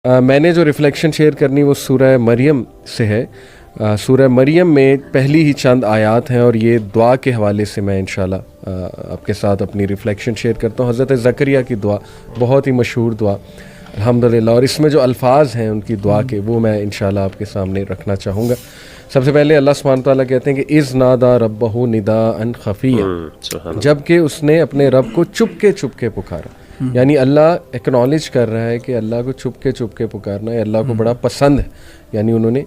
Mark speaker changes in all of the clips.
Speaker 1: میں نے جو ریفلیکشن شیئر کرنی وہ سورہ مریم سے ہے. سورہ مریم میں پہلی ہی چند آیات ہیں اور یہ دعا کے حوالے سے میں انشاءاللہ آپ کے ساتھ اپنی ریفلیکشن شیئر کرتا ہوں. حضرت زکریا کی دعا بہت ہی مشہور دعا الحمدللہ، اور اس میں جو الفاظ ہیں ان کی دعا کے وہ میں انشاءاللہ آپ کے سامنے رکھنا چاہوں گا. سب سے پہلے اللہ سبحانہ تعالیٰ کہتے ہیں کہ اذ نادا ربہ نداء خفیا، جب کہ اس نے اپنے رب کو چپ کے پکارا. یعنی اللہ ایکنالج کر رہا ہے کہ اللہ کو چپ کے پکارنا ہے اللہ کو بڑا پسند ہے. یعنی انہوں نے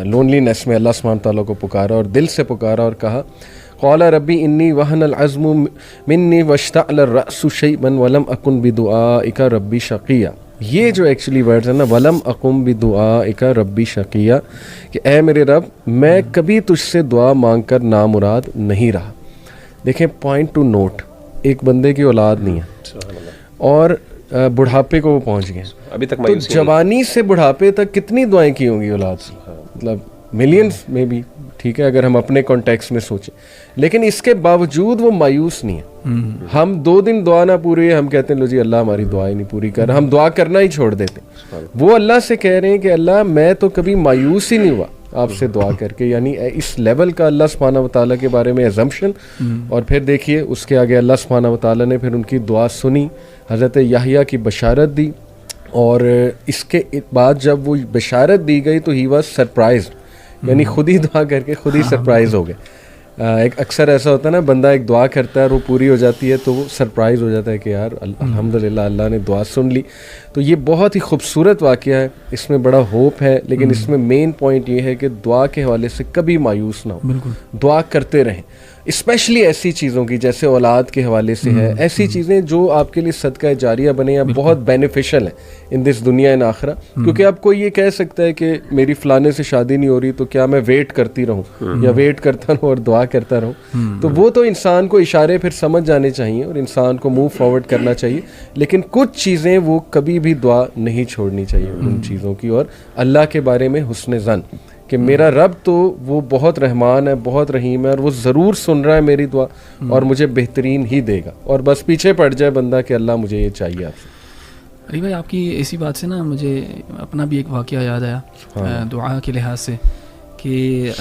Speaker 1: لونلینس میں اللہ سبحانہ تعالیٰ کو پکارا اور دل سے پکارا اور کہا قال ربی انی وہن العظم منی واشتعل الرأس شیئبا ولم اکن بدعائک ربی شقیا. یہ جو ایکچولی ورڈز ہیں نا، ولم اقم بدعائک ربی شقیا، کہ اے میرے رب میں کبھی تجھ سے دعا مانگ کر نامراد نہیں رہا. دیکھیں پوائنٹ ٹو نوٹ، ایک بندے کی اولاد نہیں ہے اور بڑھاپے کو وہ پہنچ گئے
Speaker 2: ابھی تک،
Speaker 1: تو جوانی سے بڑھاپے تک کتنی دعائیں کی ہوں گی اولاد سے، مطلب ملینز میں بھی، ٹھیک ہے اگر ہم اپنے کانٹیکس میں سوچیں. لیکن اس کے باوجود وہ مایوس نہیں ہے. ہم 2 دن دعا نہ پوری ہے ہم کہتے ہیں لو جی اللہ ہماری دعائیں نہیں پوری کر رہا، ہم دعا کرنا ہی چھوڑ دیتے. وہ اللہ سے کہہ رہے ہیں کہ اللہ میں تو کبھی مایوس ہی نہیں ہوا آپ سے دعا کر کے. یعنی اس لیول کا اللہ سبحانہ و تعالیٰ کے بارے میں ایزمپشن. اور پھر دیکھیے اس کے آگے اللہ سبحانہ و تعالیٰ نے پھر ان کی دعا سنی، حضرت یحییٰ کی بشارت دی، اور اس کے بعد جب وہ بشارت دی گئی تو ہی واز سرپرائز، یعنی خود ہی دعا کر کے خود ہی سرپرائز ہو گئے. ایک اکثر ایسا ہوتا ہے نا، بندہ ایک دعا کرتا ہے اور وہ پوری ہو جاتی ہے تو وہ سرپرائز ہو جاتا ہے کہ یار الحمدللہ اللہ نے دعا سن لی. تو یہ بہت ہی خوبصورت واقعہ ہے، اس میں بڑا ہوپ ہے. لیکن اس میں مین پوائنٹ یہ ہے کہ دعا کے حوالے سے کبھی مایوس نہ ہو، دعا کرتے رہیں، اسپیشلی ایسی چیزوں کی جیسے اولاد کے حوالے سے ہے، ایسی چیزیں جو آپ کے لیے صدقہ جاریہ بنے یا بہت بینیفیشل ہیں ان دس دنیا ان آخرہ. کیونکہ اب کوئی یہ کہہ سکتا ہے کہ میری فلانے سے شادی نہیں ہو رہی تو کیا میں ویٹ کرتی رہوں یا ویٹ کرتا رہوں اور دعا کرتا رہوں. تو وہ تو انسان کو اشارے پھر سمجھ جانے چاہیے اور انسان کو موو فارورڈ کرنا چاہیے. لیکن کچھ چیزیں وہ کبھی بھی دعا نہیں چھوڑنی چاہیے ان چیزوں کی. اور اللہ کے بارے میں حسن ظن کہ میرا رب تو وہ بہت رحمان ہے، بہت رحیم ہے، اور وہ ضرور سن رہا ہے میری دعا اور مجھے بہترین ہی دے گا. اور بس پیچھے پڑ جائے بندہ کہ اللہ مجھے یہ چاہیے آپ سے.
Speaker 3: علی بھائی آپ کی اسی بات سے نا مجھے اپنا بھی ایک واقعہ یاد آیا دعا کے لحاظ سے، کہ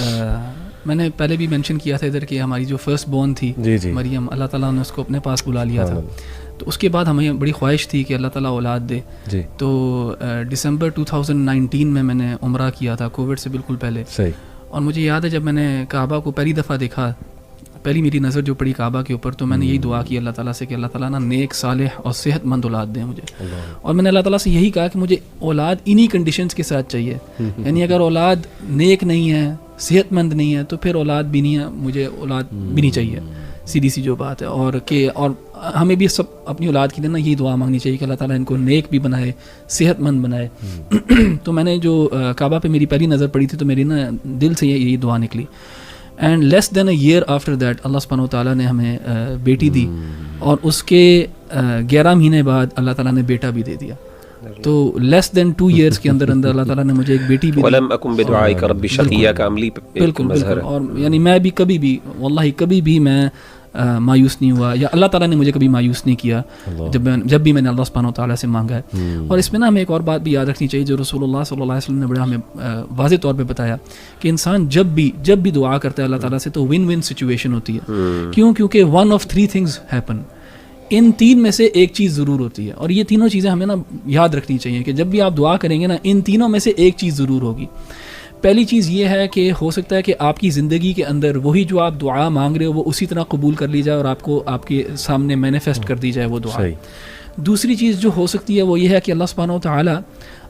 Speaker 3: میں نے پہلے بھی مینشن کیا تھا ادھر کہ ہماری جو فرسٹ بورن تھی مریم، اللہ تعالیٰ نے اس کو اپنے پاس بلا لیا تھا. تو اس کے بعد ہمیں بڑی خواہش تھی کہ اللہ تعالیٰ اولاد دے. تو دسمبر 2019 میں نے عمرہ کیا تھا، کووڈ سے بالکل پہلے. اور مجھے یاد ہے جب میں نے کعبہ کو پہلی دفعہ دیکھا، پہلی میری نظر جو پڑی کعبہ کے اوپر، تو میں نے یہی دعا کی اللہ تعالیٰ سے کہ اللہ تعالیٰ نا نیک صالح اور صحت مند اولاد دیں مجھے. اور میں نے اللہ تعالیٰ سے یہی کہا کہ مجھے اولاد انہی کنڈیشنز کے ساتھ چاہیے. یعنی اگر اولاد نیک نہیں ہے، صحت مند نہیں ہے، تو پھر اولاد بھی نہیں ہے، مجھے اولاد بھی نہیں چاہیے، سیدھی سی جو بات ہے. اور ہمیں بھی سب اپنی اولاد کے لیے نا یہی دعا مانگنی چاہیے کہ اللہ تعالیٰ ان کو نیک بھی بنائے، صحت مند بنائے. تو میں نے جو کعبہ پہ میری پہلی نظر پڑی تھی تو میری نا دل سے یہی دعا نکلی. And less than a year after that اللہ سبحانہ و تعالیٰ نے ہمیں بیٹی دی، اور اس کے 11 مہینے بعد اللہ تعالیٰ نے بیٹا بھی دے دیا. تو لیس دین 2 ایئرس کے اندر اللہ تعالیٰ نے مجھے ایک بیٹی بھی دی.
Speaker 2: وَلَمْ أَكُنْ بِدُعَائِكَ رَبِّ شَقِيًّا کا عملی
Speaker 3: بالکل. اور یعنی میں بھی کبھی بھی واللہ کبھی بھی میں مایوس نہیں ہوا، یا اللہ تعالیٰ نے مجھے کبھی مایوس نہیں کیا جب بھی میں نے اللہ سبحانہ و تعالیٰ سے مانگا ہے. اور اس میں نا ہمیں ایک اور بات بھی یاد رکھنی چاہیے جو رسول اللہ صلی اللہ علیہ وسلم نے بڑا ہمیں واضح طور پہ بتایا کہ انسان جب بھی دعا کرتا ہے اللہ تعالیٰ سے تو ون ون سچویشن ہوتی ہے. کیونکہ 1 of 3 things happen. ان 3 میں سے ایک چیز ضرور ہوتی ہے، اور یہ تینوں چیزیں ہمیں نا یاد رکھنی چاہیے کہ جب بھی آپ دعا کریں گے نا ان تینوں میں سے ایک چیز ضرور ہوگی. پہلی چیز یہ ہے کہ ہو سکتا ہے کہ آپ کی زندگی کے اندر وہی جو آپ دعا مانگ رہے ہو وہ اسی طرح قبول کر لی جائے اور آپ کو آپ کے سامنے مینیفیسٹ کر دی جائے وہ دعا. دوسری چیز جو ہو سکتی ہے وہ یہ ہے کہ اللہ سبحانہ و تعالیٰ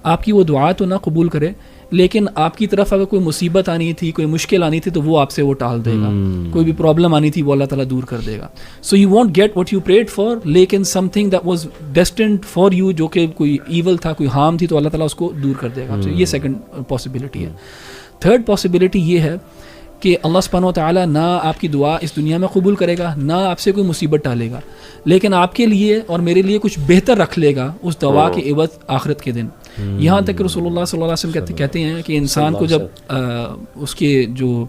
Speaker 3: آپ کی وہ دعا تو نہ قبول کرے، لیکن آپ کی طرف اگر کوئی مصیبت آنی تھی، کوئی مشکل آنی تھی تو وہ آپ سے وہ ٹال دے گا. کوئی بھی پرابلم آنی تھی وہ اللہ تعالیٰ دور کر دے گا. So you won't get what you prayed for, لیکن something that was destined for you, جو کہ کوئی ایول تھا، کوئی ہارم تھی، تو اللہ تعالیٰ اس کو دور کر دے گا. یہ سیکنڈ پاسبلٹی ہے. تھرڈ پاسبلٹی یہ ہے کہ اللہ سبحانہ و تعالیٰ نہ آپ کی دعا اس دنیا میں قبول کرے گا، نہ آپ سے کوئی مصیبت ٹالے گا، لیکن آپ کے لیے اور میرے لیے کچھ بہتر رکھ لے گا اس دعا کے عوض آخرت کے دن. یہاں تک کہ رسول اللہ صلی اللہ علیہ وسلم کہتے ہیں کہ انسان کو جب اس کے جو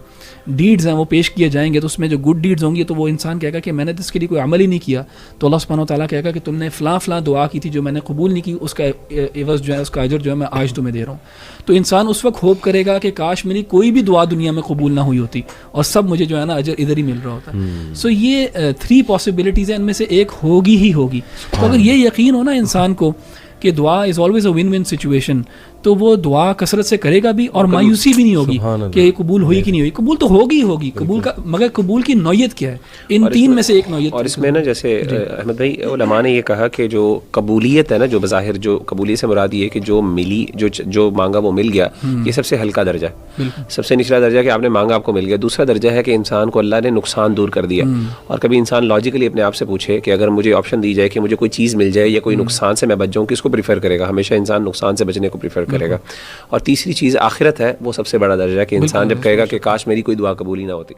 Speaker 3: ڈیڈز ہیں وہ پیش کیے جائیں گے تو اس میں جو گڈ ڈیڈز ہوں گی تو وہ انسان کہے گا کہ میں نے اس کے لیے کوئی عمل ہی نہیں کیا, تو اللہ سبحانہ و تعالیٰ کہے گا کہ تم نے فلاں فلاں دعا کی تھی جو میں نے قبول نہیں کی, اس کا عوض جو ہے, اس کا اجر جو ہے میں آج تمہیں دے رہا ہوں. تو انسان اس وقت ہوپ کرے گا کہ کاش میری کوئی بھی دعا دنیا میں قبول نہ ہوئی ہوتی اور سب مجھے جو ہے نا اجر ادھر ہی مل رہا ہوتا. سو یہ 3 پاسبلٹیز ہیں, ان میں سے ایک ہوگی ہی ہوگی. تو اگر یہ یقین ہو نا انسان کو کہ دعا is always a one one situation, تو وہ دعا کثرت سے کرے گا بھی اور مایوسی بھی نہیں ہوگی کہ یہ قبول ہوئی کہ نہیں ہوئی. قبول تو ہوگی ہی ہوگی, قبول کا, مگر قبول کی نوعیت کیا ہے, ان 3 میں سے ایک نوعیت.
Speaker 2: اور اس میں نا جیسے احمد بھائی علماء نے یہ کہا کہ جو قبولیت ہے نا, جو بظاہر جو قبولیت سے مراد یہ ہے کہ جو ملی, جو مانگا وہ مل گیا, یہ سب سے ہلکا درجہ ہے. سب سے نچلا درجہ کہ آپ نے مانگا آپ کو مل گیا. دوسرا درجہ ہے کہ انسان کو اللہ نے نقصان دور کر دیا. اور کبھی انسان لاجیکلی اپنے آپ سے پوچھے کہ اگر مجھے آپشن دی جائے کہ مجھے کوئی چیز مل جائے یا کوئی نقصان سے میں بچ جاؤں, کس کو پریفر کرے گا؟ ہمیشہ انسان نقصان سے بچنے کو پریفر کرے گا. اور تیسری چیز آخرت ہے, وہ سب سے بڑا درجہ ہے کہ انسان جب کہے گا کہ کاش میری کوئی دعا قبول ہی نہ ہوتی.